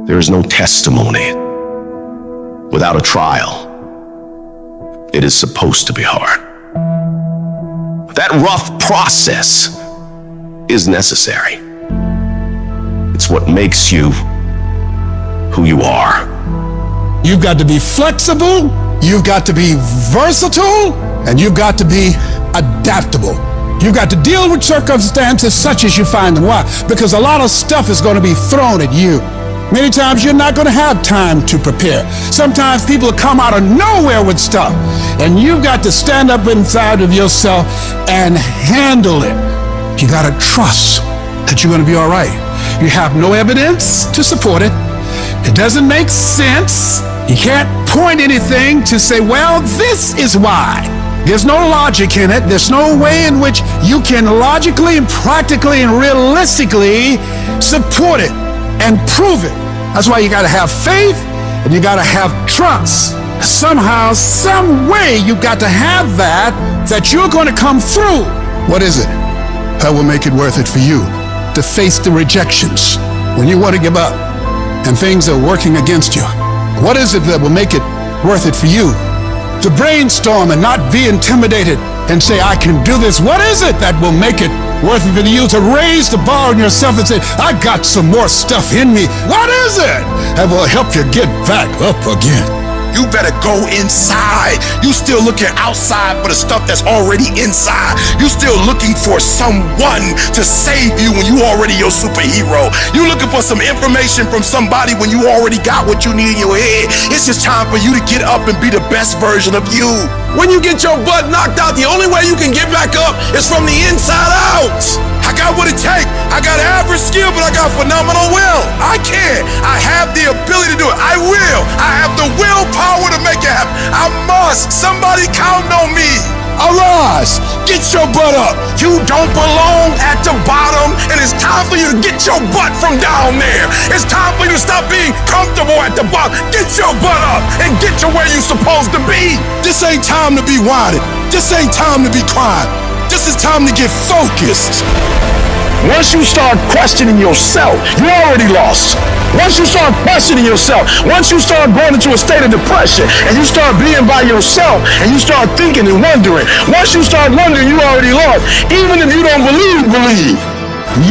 There is no testimony without a trial. It is supposed to be hard. That rough process is necessary. It's what makes you who you are. You've got to be flexible, you've got to be versatile, and you've got to be adaptable. You've got to deal with circumstances such as you find them. Why? Because a lot of stuff is going to be thrown at you. Many times you're not going to have time to prepare. Sometimes people come out of nowhere with stuff, and you've got to stand up inside of yourself and handle it. You got to trust that you're going to be all right. You have no evidence to support it. It doesn't make sense. You can't point anything to say, well, this is why. There's no logic in it. There's no way in which you can logically and practically and realistically support it and prove it. That's why you got to have faith and you got to have trust. Somehow, some way, you got to have that you're going to come through. What is it that will make it worth it for you to face the rejections when you want to give up and things are working against you? What is it that will make it worth it for you to brainstorm and not be intimidated and say, I can do this? What is it that will make it worth it for you to raise the bar on yourself and say, I got some more stuff in me? What is it that will help you get back up again? You better go inside. You still looking outside for the stuff that's already inside. You still looking for someone to save you when you already your superhero. You looking for some information from somebody when you already got what you need in your head. It's just time for you to get up and be the best version of you. When you get your butt knocked out, the only way you can get back up is from the inside out. I got what it takes. I got average skill, but I got phenomenal will. I can. I have the ability to do it. I will. I have the willpower to make it happen. I must. Somebody count on me. Arise. Get your butt up. You don't belong at the bottom, and it's time for you to get your butt from down there. It's time for you to stop being comfortable at the bottom. Get your butt up and get to where you're supposed to be. This ain't time to be whining. This ain't time to be crying. This is time to get focused. Once you start questioning yourself, you already lost. Once you start questioning yourself, once you start going into a state of depression and you start being by yourself and you start thinking and wondering, once you start wondering, you already lost. Even if you don't believe.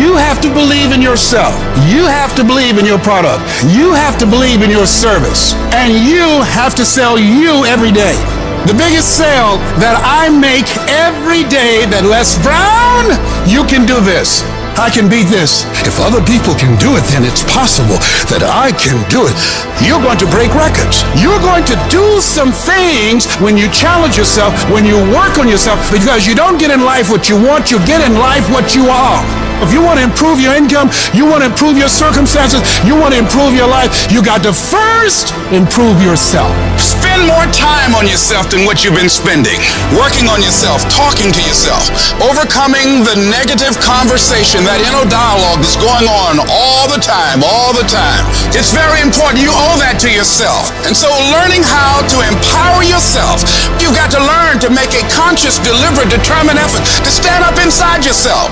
You have to believe in yourself. You have to believe in your product. You have to believe in your service. And you have to sell you every day. The biggest sale that I make every day that Les Brown, you can do this. I can beat this. If other people can do it, then it's possible that I can do it. You're going to break records. You're going to do some things when you challenge yourself, when you work on yourself, because you don't get in life what you want, you get in life what you are. If you want to improve your income, you want to improve your circumstances, you want to improve your life, you got to first improve yourself. Spend more time on yourself than what you've been spending. Working on yourself, talking to yourself, overcoming the negative conversation, that inner dialogue that's going on all the time. It's very important. You owe that to yourself. And so learning how to empower yourself, you've got to learn to make a conscious, deliberate, determined effort to stand up inside yourself.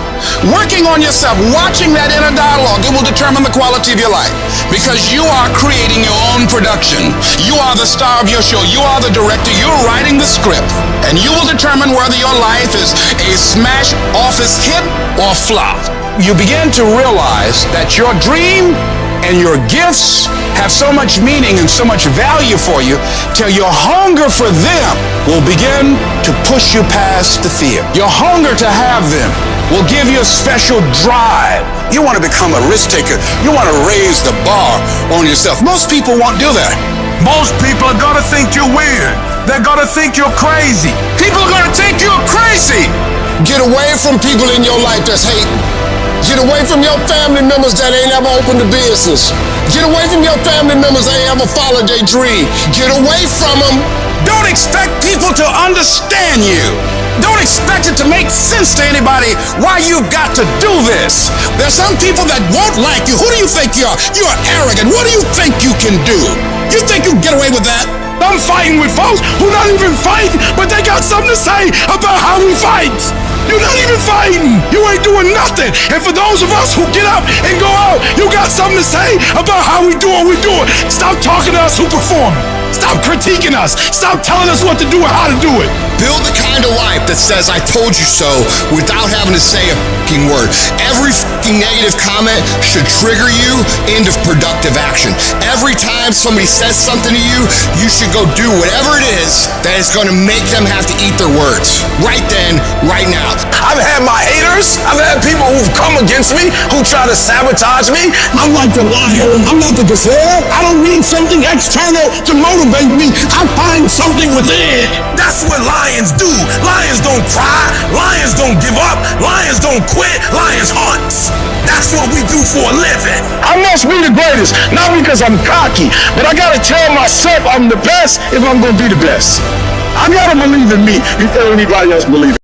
Working on yourself, watching that inner dialogue, it will determine the quality of your life, because you are creating your own production. You are the star of your show. You are the director. You're writing the script, and you will determine whether your life is a smash office hit or flop. You begin to realize that your dream and your gifts have so much meaning and so much value for you till your hunger for them will begin to push you past the fear. Your hunger to have them will give you a special drive. You want to become a risk taker. You want to raise the bar on yourself. Most people won't do that. Most people are gonna think you're weird. They're gonna think you're crazy. People are going to think you're crazy. Get away from people in your life that's hating. Get away from your family members that ain't ever opened a business. Get away from your family members that ain't ever followed their dream. Get away from them. Don't expect people to understand you. Don't expect it to make sense to anybody why you've got to do this. There's some people that won't like you. Who do you think you are? You are arrogant. What do you think you can do? You think you can get away with that? I'm fighting with folks who not even fight, but they got something to say about how we fight. You're not even fighting. You ain't doing nothing. And for those of us who get up and go out, you got something to say about how we do what we do it. Stop talking to us who perform. Stop critiquing us. Stop telling us what to do and how to do it. Build the kind of life that says I told you so without having to say a fucking word. Every fucking negative comment should trigger you into productive action. Every time somebody says something to you, you should go do whatever it is that is going to make them have to eat their words. Right then, right now. I've had my haters. I've had people who've come against me, who try to sabotage me. I'm like the lion. I'm not the gazelle. I don't need something external to motivate me. I find something within. That's what lions do. Lions don't cry. Lions don't give up. Lions don't quit. Lions hunt. That's what we do for a living. I must be the greatest, not because I'm cocky, but I gotta tell myself I'm the best if I'm gonna be the best. I gotta believe in me before anybody else believes.